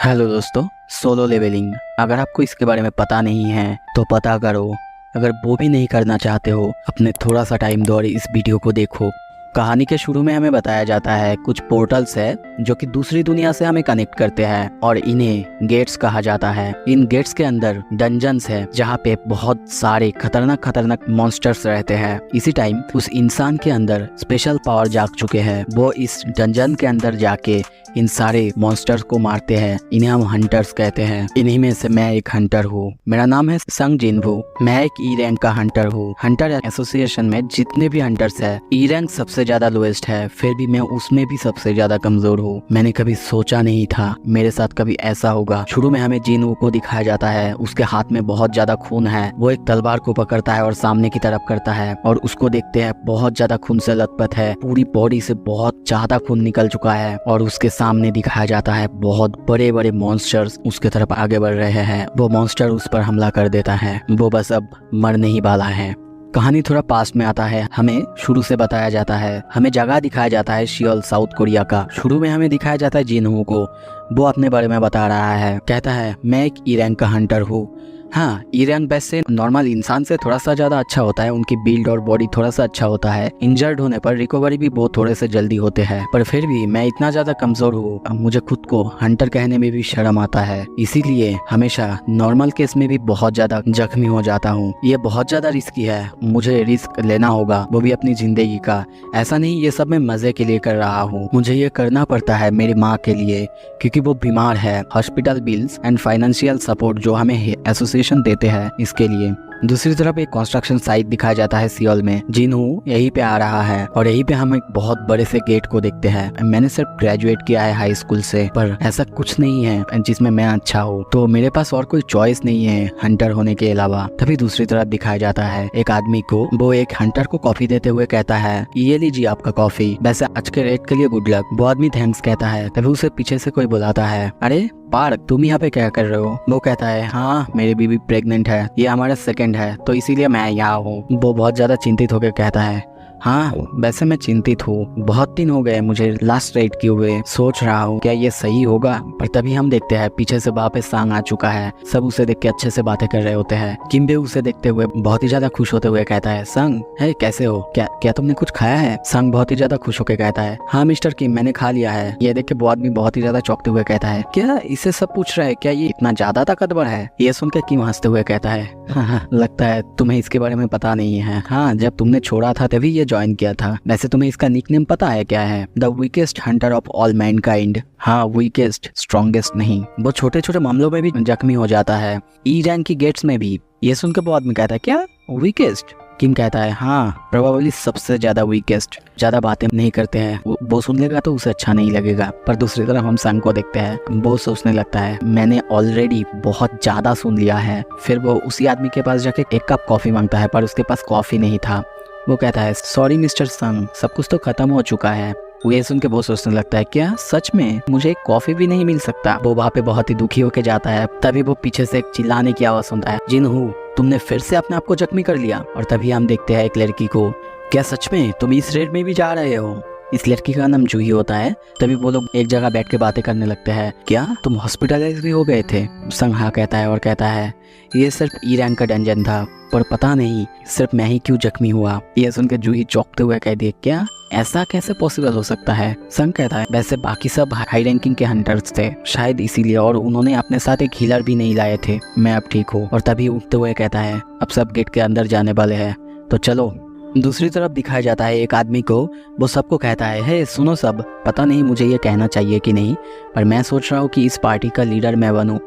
Hello दोस्तों, solo levelling. अगर आपको इसके बारे में पता नहीं है तो पता करो। अगर वो भी नहीं करना चाहते हो, अपने थोड़ा सा टाइम दो और इस वीडियो को देखो। कहानी के शुरू में हमें बताया जाता है कुछ पोर्टल्स है जो कि दूसरी दुनिया से हमें कनेक्ट करते हैं और इन्हें गेट्स कहा जाता है। इन गेट्स के अंदर डंजन्स है जहाँ पे बहुत सारे खतरनाक खतरनाक मॉन्स्टर्स रहते हैं। इसी टाइम उस इंसान के अंदर स्पेशल पावर जाग चुके हैं। वो इस डंजन के अंदर जाके इन सारे मॉन्स्टर्स को मारते हैं। इन्हें हम हंटर्स कहते हैं। इन्हीं में से मैं एक हंटर हूँ। मेरा नाम है संग जिनवू। मैं एक ई रैंक का हंटर हूँ। हंटर एसोसिएशन में जितने भी हंटर्स है, ई रैंक सबसे ज्यादा लोएस्ट है, फिर भी मैं उसमें भी सबसे ज्यादा कमजोर हूँ। मैंने कभी सोचा नहीं था मेरे साथ कभी ऐसा होगा। शुरू में हमें जिनवू को दिखाया जाता है, उसके हाथ में बहुत ज्यादा खून है। वो एक तलवार को पकड़ता है और सामने की तरफ करता है और उसको देखते हैं बहुत ज्यादा खून से लथपथ है। पूरी बॉडी से बहुत ज्यादा खून निकल चुका है और उसके सामने दिखाया जाता है बहुत बड़े बड़े मॉन्स्टर्स उसके तरफ आगे बढ़ रहे हैं। वो मॉन्स्टर उस पर हमला कर देता है। वो बस अब मरने ही वाला है। कहानी थोड़ा पास्ट में आता है। हमें शुरू से बताया जाता है, हमें जगह दिखाया जाता है सियोल, साउथ कोरिया का। शुरू में हमें दिखाया जाता है जिनहू को। वो अपने बारे में बता रहा है, कहता है मैं एक ई रैंक का हंटर हूँ। हाँ, ई रैंक वैसे नॉर्मल इंसान से थोड़ा सा ज्यादा अच्छा होता है। उनकी बिल्ड और बॉडी थोड़ा सा अच्छा होता है। इंजर्ड होने पर रिकवरी भी बहुत थोड़े से जल्दी होते हैं, पर फिर भी मैं इतना ज्यादा कमजोर हूँ, मुझे खुद को हंटर कहने में भी शर्म आता है। इसीलिए हमेशा नॉर्मल केस में भी बहुत ज्यादा जख्मी हो जाता हूँ। ये बहुत ज्यादा रिस्की है, मुझे रिस्क लेना होगा, वो भी अपनी जिंदगी का। ऐसा नहीं ये सब मैं मजे के लिए कर रहा हूँ, मुझे ये करना पड़ता है मेरी माँ के लिए, क्योंकि वो बीमार है। Hospital bills and financial support जो हमें एसोसिएशन देते हैं इसके लिए। दूसरी तरफ एक कंस्ट्रक्शन साइट दिखाया जाता है सियोल में। जिनहू यहीं पे आ रहा है और यहीं पे हम एक बहुत बड़े से गेट को देखते हैं। मैंने सिर्फ ग्रेजुएट किया है हाई स्कूल से, पर ऐसा कुछ नहीं है जिसमें मैं अच्छा हूँ, तो मेरे पास और कोई चॉइस नहीं है हंटर होने के अलावा। तभी दूसरी तरफ दिखाया जाता है एक आदमी को। वो एक हंटर को कॉफी देते हुए कहता है, ये लीजिए आपका कॉफी, वैसे आज के रेट के लिए गुड लक। वो आदमी थैंक्स कहता है। तभी उसे पीछे से कोई बुलाता है, अरे पार्क, तुम यहाँ पे क्या कर रहे हो? वो कहता है, हाँ मेरी बीवी प्रेग्नेंट है, ये हमारा सेकंड है, तो इसीलिए मैं यहाँ हूँ। वो बहुत ज्यादा चिंतित होकर कहता है, हाँ वैसे मैं चिंतित हूँ, बहुत दिन हो गए मुझे लास्ट राइड किए हुए, सोच रहा हूँ क्या ये सही होगा। पर तभी हम देखते हैं पीछे से वापस सांग आ चुका है। सब उसे देख के अच्छे से बातें कर रहे होते हैं। किम्बे उसे देखते हुए बहुत ही ज्यादा खुश होते हुए कहता है, संग है कैसे हो, क्या क्या तुमने कुछ खाया है? संग बहुत ही ज्यादा खुश होकर कहता है, हाँ मिस्टर किम मैंने खा लिया है। ये देख के वो आदमी बहुत ही ज्यादा चौंकते हुए कहता है, क्या इसे सब पूछ रहा है, क्या ये इतना ज्यादा ताकतवर है? ये सुन के किम हंसते हुए कहता है, हाँ लगता है तुम्हें इसके बारे में पता नहीं है। हाँ, जब तुमने छोड़ा था तभी ये ज्वाइन किया था। वैसे तुम्हें इसका निकनेम पता है क्या है? The weakest Hunter of all Mankind. हाँ, वीकेस्ट, स्ट्रॉन्गेस्ट नहीं। वो छोटे छोटे मामलों में भी जख्मी हो जाता है, ई रैंक की गेट्स में भी। ये सुनकर वो आदमी कहता है, क्या वीकेस्ट? किम कहता है, हाँ प्रोबेबली सबसे ज्यादा वीकेस्ट। ज्यादा बातें नहीं करते हैं, वो सुन लेगा तो उसे अच्छा नहीं लगेगा। पर दूसरी तरफ हम संग को देखते हैं, वो सोचने लगता है मैंने ऑलरेडी बहुत ज्यादा सुन लिया है। फिर वो उसी आदमी के पास जाके एक कप कॉफी मांगता है, पर उसके पास कॉफी नहीं था। वो कहता है, सॉरी मिस्टर संग, सब कुछ तो खत्म हो चुका है। वो ये सुन के वो सोचने लगता है, क्या सच में मुझे एक कॉफी भी नहीं मिल सकता? वो वहाँ पे बहुत ही दुखी होके जाता है। तभी वो पीछे से एक चिल्लाने की आवाज सुनता है, जिनहू तुमने फिर से अपने आप को जख्मी कर लिया। और तभी हम देखते हैं एक लड़की को। क्या सच में तुम इस रेड में भी जा रहे हो? इस लड़की का नाम जूही होता है। तभी वो लोग एक जगह बैठ के बातें करने लगते हैं, क्या तुम हॉस्पिटलाइज भी हो गए थे? संग हाँ कहता है और कहता है, ये सिर्फ ई रैंक का डंजन था, पर पता नहीं सिर्फ मैं ही क्यों जख्मी हुआ। ये सुनकर जूही चौंकते हुए कह दिए, क्या ऐसा कैसे पॉसिबल हो सकता है? संग कहता है, वैसे बाकी सब हाई रैंकिंग के हंटर्स थे, शायद इसीलिए, और उन्होंने अपने साथ एक हीलर भी नहीं लाए थे। मैं अब ठीक हूँ। और तभी उठते हुए कहता है, अब सब गेट के अंदर जाने वाले हैं, तो चलो। दूसरी तरफ दिखाया जाता है एक आदमी को। वो सबको कहता है, हे सुनो सब, पता नहीं मुझे ये कहना चाहिए कि नहीं, पर मैं सोच रहा हूँ कि इस पार्टी का लीडर मैं बनूं,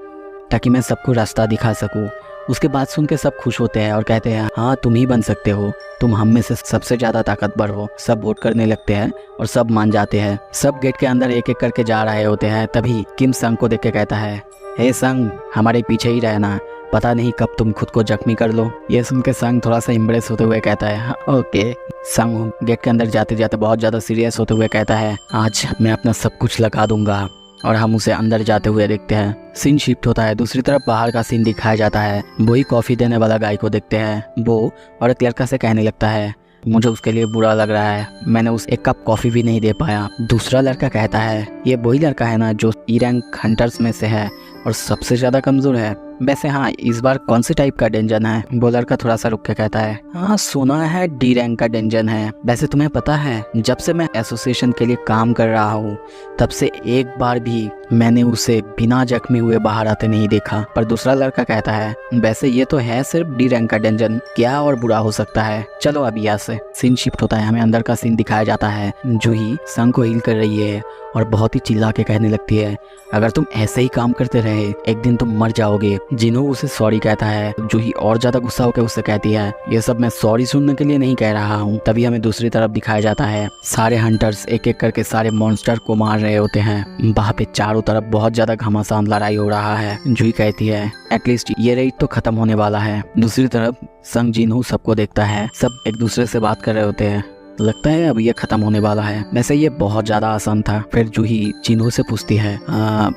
ताकि मैं सबको रास्ता दिखा सकूं। उसके बात सुन के सब खुश होते हैं और कहते हैं, हाँ तुम ही बन सकते हो, तुम हम में से सबसे ज्यादा ताकतवर हो। सब वोट करने लगते हैं और सब मान जाते हैं। सब गेट के अंदर एक एक करके जा रहे होते हैं। तभी किम संग को देख के कहता है, हे संग हमारे पीछे ही रहना, पता नहीं कब तुम खुद को जख्मी कर लो। ये सुन के संग थोड़ा सा इम्प्रेस होते हुए कहता है, हाँ, ओके। संग गेट के अंदर जाते जाते बहुत ज्यादा सीरियस होते हुए कहता है, आज मैं अपना सब कुछ लगा दूंगा। और हम उसे अंदर जाते हुए देखते हैं। सीन शिफ्ट होता है, दूसरी तरफ बाहर का सीन दिखाया जाता है। वही कॉफी देने वाला गाय को देखते हैं। वो और एक लड़का से कहने लगता है, मुझे उसके लिए बुरा लग रहा है, मैंने उस एक कप कॉफ़ी भी नहीं दे पाया। दूसरा लड़का कहता है ये वही लड़का है ना जो ई रैंक हंटर्स में से है और सबसे ज़्यादा कमज़ोर है। वैसे हाँ, इस बार कौन से टाइप का डेंजन है? वो लड़का थोड़ा सा रुक के कहता है हाँ सुना है डी रैंक का डेंजन है। वैसे तुम्हें पता है जब से मैं एसोसिएशन के लिए काम कर रहा हूँ तब से एक बार भी मैंने उसे बिना जख्मी हुए बाहर आते नहीं देखा। पर दूसरा लड़का कहता है वैसे ये तो है सिर्फ डी रैंक का डेंजन, क्या और बुरा हो सकता है। चलो अभी यहाँ से सीन शिफ्ट होता है, हमें अंदर का सीन दिखाया जाता है। जूही संग को हील कर रही है और बहुत ही चिल्ला के कहने लगती है अगर तुम ऐसे ही काम करते रहे एक दिन तुम मर जाओगे। जिन्हों उसे सॉरी कहता है। जूही और ज्यादा गुस्सा होकर उससे कहती है ये सब मैं सॉरी सुनने के लिए नहीं कह रहा हूँ। तभी हमें दूसरी तरफ दिखाया जाता है सारे हंटर्स एक एक करके सारे मॉन्स्टर को मार रहे होते हैं। वहाँ पे चारों तरफ बहुत ज्यादा घमासान लड़ाई हो रहा है। जूही कहती है एटलीस्ट ये रेड तो खत्म होने वाला है। दूसरी तरफ संग जिन्हों सबको देखता है, सब एक दूसरे से बात कर रहे होते हैं। लगता है अब ये खत्म होने वाला है। वैसे ये बहुत ज्यादा आसान था। फिर जूही जिन्हों से पूछती है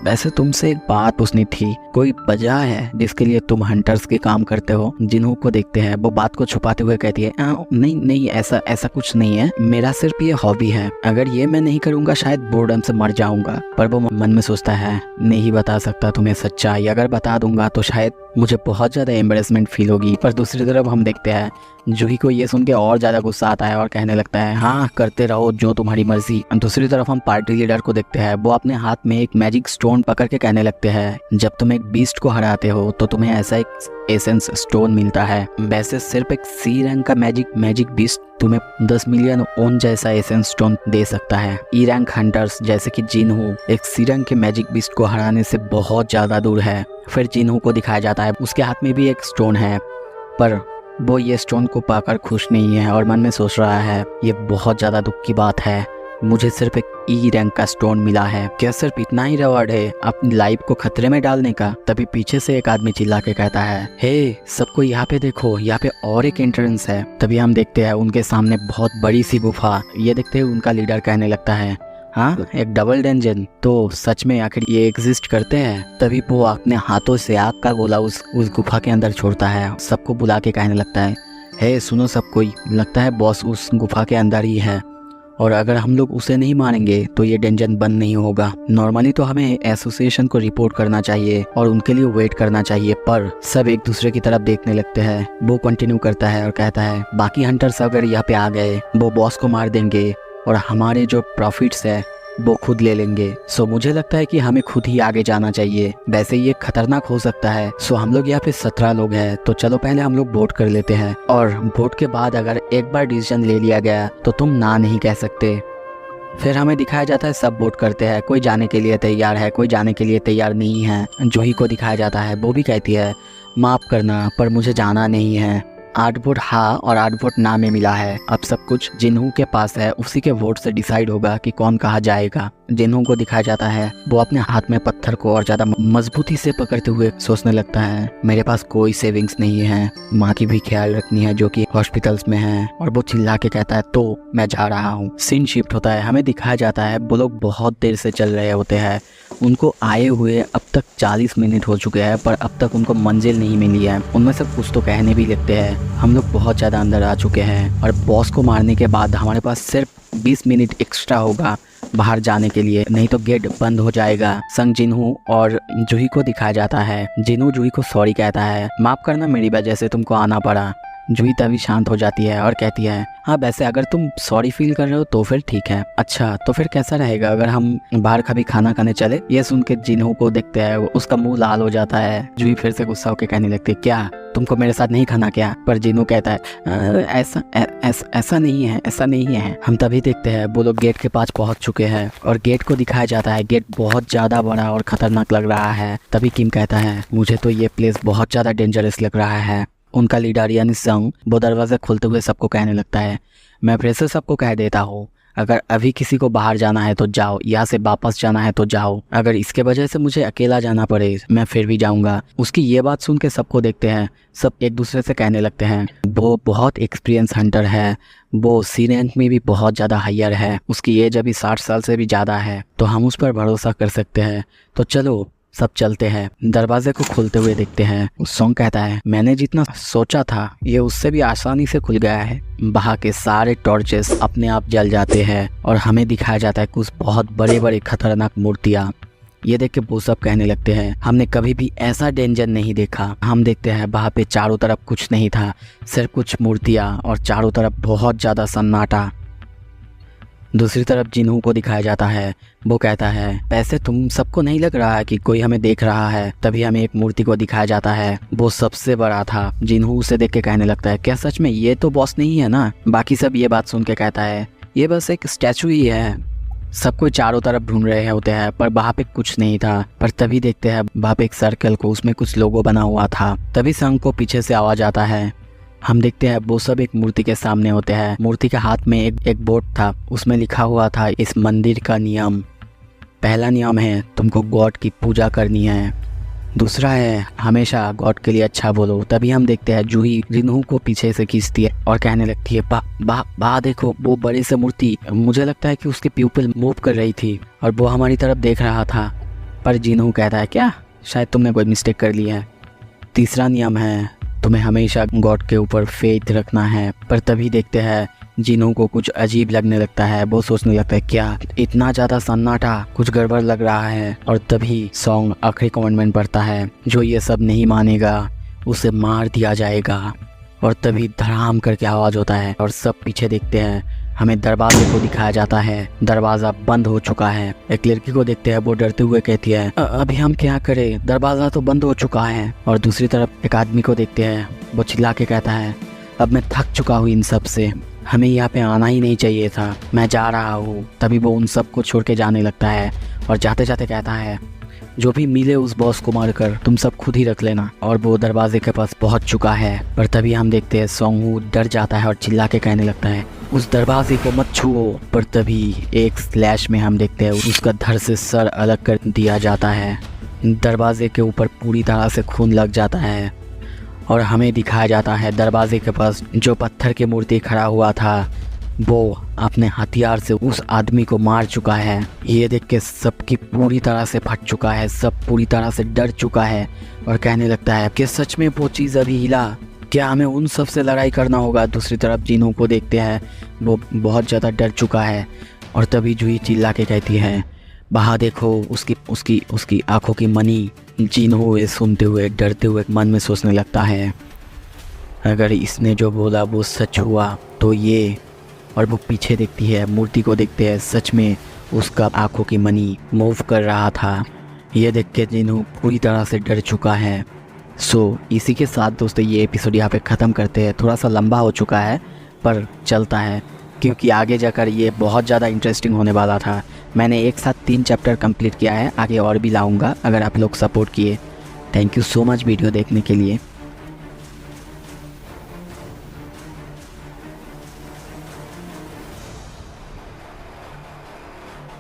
वैसे तुमसे एक बात पूछनी थी, कोई वजह है जिसके लिए तुम हंटर्स के काम करते हो? जिन्हों को देखते हैं वो बात को छुपाते हुए कहती है नहीं नहीं ऐसा कुछ नहीं है, मेरा सिर्फ ये हॉबी है, अगर ये मैं नहीं करूँगा शायद बोर्डम से मर जाऊंगा। पर वो मन में सोचता है नहीं बता सकता तुम्हें सच्चाई, अगर बता दूंगा तो शायद मुझे बहुत ज़्यादा एम्बेरसमेंट फील होगी। पर दूसरी तरफ हम देखते हैं जूही को ये सुन के और ज़्यादा गुस्सा आता है और कहने लगता है हाँ करते रहो जो तुम्हारी मर्जी। दूसरी तरफ हम पार्टी लीडर को देखते हैं, वो अपने हाथ में एक मैजिक स्टोन पकड़ के कहने लगते हैं जब तुम एक बीस्ट को हराते हो तो तुम्हें ऐसा एक एसेंस स्टोन मिलता है। वैसे सिर्फ एक सी रैंक का मैजिक बीस्ट तुम्हें 10 मिलियन ओन जैसा एसेंस स्टोन दे सकता है। ई रैंक हंटर्स जैसे कि जिन्हों एक सी रैंक के मैजिक बीस्ट को हराने से बहुत ज्यादा दूर है। फिर जिन्हों को दिखाया जाता है उसके हाथ में भी एक स्टोन है, पर वो ये स्टोन को पाकर खुश नहीं है और मन में सोच रहा है ये बहुत ज्यादा दुख की बात है, मुझे सिर्फ एक ई रैंक का स्टोन मिला है, क्या सिर्फ इतना ही रिवॉर्ड है अपनी लाइफ को खतरे में डालने का? तभी पीछे से एक आदमी चिल्ला के कहता है हे सबको यहाँ पे देखो, यहाँ पे और एक एंट्रेंस है। तभी हम देखते हैं उनके सामने बहुत बड़ी सी गुफा। ये देखते हुए उनका लीडर कहने लगता है हाँ एक डबल डंजन, तो सच में आखिर ये एग्जिस्ट करते हैं? तभी वो अपने हाथों से आग का गोला उस गुफा के अंदर छोड़ता है। सबको बुला के कहने लगता है हे सुनो सब कोई, लगता है बॉस उस गुफा के अंदर ही है और अगर हम लोग उसे नहीं मारेंगे तो ये डेंजन बंद नहीं होगा। नॉर्मली तो हमें एसोसिएशन को रिपोर्ट करना चाहिए और उनके लिए वेट करना चाहिए, पर सब एक दूसरे की तरफ देखने लगते हैं। वो कंटिन्यू करता है और कहता है बाकी हंटर्स अगर यहाँ पे आ गए वो बॉस को मार देंगे और हमारे जो प्रॉफिट्स है वो खुद ले लेंगे। सो मुझे लगता है कि हमें खुद ही आगे जाना चाहिए, वैसे ये खतरनाक हो सकता है। सो हम लोग यहाँ पे 17 लोग हैं, तो चलो पहले हम लोग वोट कर लेते हैं और वोट के बाद अगर एक बार डिसीजन ले लिया गया तो तुम ना नहीं कह सकते। फिर हमें दिखाया जाता है सब वोट करते हैं, कोई जाने के लिए तैयार है, कोई जाने के लिए तैयार नहीं है। जूही को दिखाया जाता है, वो भी कहती है माफ़ करना पर मुझे जाना नहीं है। 8 वोट हाँ और 8 वोट ना में मिला है। अब सब कुछ जिन्हों के पास है उसी के वोट से डिसाइड होगा कि कौन कहाँ जाएगा। जिन्हों को दिखाया जाता है वो अपने हाथ में पत्थर को और ज्यादा मजबूती से पकड़ते हुए सोचने लगता है मेरे पास कोई सेविंग्स नहीं है, माँ की भी ख्याल रखनी है जो कि हॉस्पिटल्स में है। और वो चिल्ला के कहता है तो मैं जा रहा हूँ। सीन शिफ्ट होता है, हमें दिखाया जाता है वो लोग बहुत देर से चल रहे होते हैं, उनको आए हुए अब तक 40 मिनट हो चुके हैं पर अब तक उनको मंजिल नहीं मिली है। उनमें से कुछ तो कहने भी लगते हैं हम लोग बहुत ज़्यादा अंदर आ चुके हैं और बॉस को मारने के बाद हमारे पास सिर्फ 20 मिनट एक्स्ट्रा होगा बाहर जाने के लिए, नहीं तो गेट बंद हो जाएगा। संग जिन्हों और जूही को दिखाया जाता है। जिन्हों जूही को सॉरी कहता है, माफ़ करना मेरी वजह से तुमको आना पड़ा। जूही तभी शांत हो जाती है और कहती है हाँ वैसे अगर तुम सॉरी फील कर रहे हो तो फिर ठीक है। अच्छा तो फिर कैसा रहेगा अगर हम बाहर कभी खाना खाने चले? ये सुन के जिन्हों को देखते हैं उसका मुंह लाल हो जाता है। जूही फिर से गुस्सा होकर कहने लगती है क्या तुमको मेरे साथ नहीं खाना क्या? पर जिन्हों कहता है ऐसा नहीं है, ऐसा नहीं है। हम तभी देखते हैं वो लोग गेट के पास पहुंच चुके हैं और गेट को दिखाया जाता है। गेट बहुत ज्यादा बड़ा और खतरनाक लग रहा है। तभी किम कहता है मुझे तो ये प्लेस बहुत ज्यादा डेंजरस लग रहा है। उनका लीडर यानी संग वो दरवाज़ा खोलते हुए सबको कहने लगता है मैं फिर से सबको कह देता हूँ अगर अभी किसी को बाहर जाना है तो जाओ, यहाँ से वापस जाना है तो जाओ, अगर इसके वजह से मुझे अकेला जाना पड़े मैं फिर भी जाऊँगा। उसकी ये बात सुन के सबको देखते हैं, सब एक दूसरे से कहने लगते हैं वो बहुत एक्सपीरियंस हंटर है, वो सी रैंक में भी बहुत ज़्यादा हायर है, उसकी एज अभी 60 साल से भी ज़्यादा है, तो हम उस पर भरोसा कर सकते हैं। तो चलो सब चलते हैं, दरवाजे को खुलते हुए देखते हैं। सॉन्ग कहता है, मैंने जितना सोचा था ये उससे भी आसानी से खुल गया है। वहाँ के सारे टॉर्चेस अपने आप जल जाते हैं और हमें दिखाया जाता है कुछ बहुत बड़े बड़े खतरनाक मूर्तियाँ। ये देख के वो सब कहने लगते हैं, हमने कभी भी ऐसा डेंजर नहीं देखा। हम देखते हैं वहाँ पे चारों तरफ कुछ नहीं था, सिर्फ कुछ मूर्तियाँ और चारों तरफ बहुत ज़्यादा सन्नाटा। दूसरी तरफ जिन्हू को दिखाया जाता है। वो कहता है, वैसे तुम सबको नहीं लग रहा है कि कोई हमें देख रहा है? तभी हमें एक मूर्ति को दिखाया जाता है, वो सबसे बड़ा था। जिन्हू उसे देख के कहने लगता है, क्या सच में ये तो बॉस नहीं है ना? बाकी सब ये बात सुन के कहता है, ये बस एक स्टैचू ही है। सब कोई चारों तरफ ढूंढ रहे होते हैं पर वहाँ पे कुछ नहीं था। पर तभी देखते हैं वहाँ पे एक सर्कल को, उसमें कुछ लोगो बना हुआ था। तभी संग को पीछे से आवाज आता है। हम देखते हैं वो सब एक मूर्ति के सामने होते हैं। मूर्ति के हाथ में एक बोर्ड था, उसमें लिखा हुआ था इस मंदिर का नियम। पहला नियम है तुमको गॉड की पूजा करनी है। दूसरा है हमेशा गॉड के लिए अच्छा बोलो। तभी हम देखते हैं जूही जिन्हू को पीछे से खींचती है और कहने लगती है, बा देखो वो बड़े से मूर्ति। मुझे लगता है कि उसकी प्यूपिल मूव कर रही थी और वो हमारी तरफ देख रहा था। पर जिन्हू कहता है, क्या शायद तुमने कोई मिस्टेक कर ली है। तीसरा नियम है तुम्हें हमेशा गॉड के ऊपर फेथ रखना है। पर तभी देखते हैं जिन्हू को कुछ अजीब लगने लगता है। वो सोचने लगता है, क्या इतना ज़्यादा सन्नाटा, कुछ गड़बड़ लग रहा है। और तभी सॉन्ग आखिरी कमेंटमेंट पढ़ता है, जो ये सब नहीं मानेगा उसे मार दिया जाएगा। और तभी धड़ाम करके आवाज़ होता है और सब पीछे देखते हैं। हमें दरवाजे को दिखाया जाता है, दरवाज़ा बंद हो चुका है। एक लड़की को देखते हैं, वो डरते हुए कहती है, अभी हम क्या करें, दरवाज़ा तो बंद हो चुका है। और दूसरी तरफ एक आदमी को देखते हैं, वो चिल्ला के कहता है, अब मैं थक चुका हूँ इन सब से, हमें यहाँ पे आना ही नहीं चाहिए था, मैं जा रहा हूँ। तभी वो उन सब को छोड़ के जाने लगता है और जाते जाते कहता है, जो भी मिले उस बॉस को मारकर तुम सब खुद ही रख लेना। और वो दरवाजे के पास पहुंच चुका है। पर तभी हम देखते हैं सोंगहू डर जाता है और चिल्ला के कहने लगता है, उस दरवाजे को मत छुओ। पर तभी एक स्लैश में हम देखते हैं उसका धड़ से सर अलग कर दिया जाता है। दरवाजे के ऊपर पूरी तरह से खून लग जाता है और हमें दिखाया जाता है दरवाजे के पास जो पत्थर की मूर्ति खड़ा हुआ था, वो अपने हथियार से उस आदमी को मार चुका है। ये देख के सबकी पूरी तरह से फट चुका है, सब पूरी तरह से डर चुका है और कहने लगता है कि सच में वो चीज़ अभी हिला, क्या हमें उन सब से लड़ाई करना होगा। दूसरी तरफ जिन्हू को देखते हैं, वो बहुत ज़्यादा डर चुका है। और तभी जूही चिल्ला के कहती है, वहाँ देखो उसकी आंखों की मनी। जिन्हू ये सुनते हुए डरते हुए मन में सोचने लगता है, अगर इसने जो बोला वो सच हुआ तो ये। और वो पीछे देखती है, मूर्ति को देखते हैं, सच में उसका आंखों की मनी मूव कर रहा था। ये देख के जिन्हू पूरी तरह से डर चुका है। इसी के साथ दोस्तों ये एपिसोड यहाँ पे ख़त्म करते हैं। थोड़ा सा लंबा हो चुका है पर चलता है, क्योंकि आगे जाकर ये बहुत ज़्यादा इंटरेस्टिंग होने वाला था। मैंने एक साथ 3 चैप्टर कंप्लीट किया है, आगे और भी लाऊंगा अगर आप लोग सपोर्ट किए। Thank you so much video देखने के लिए।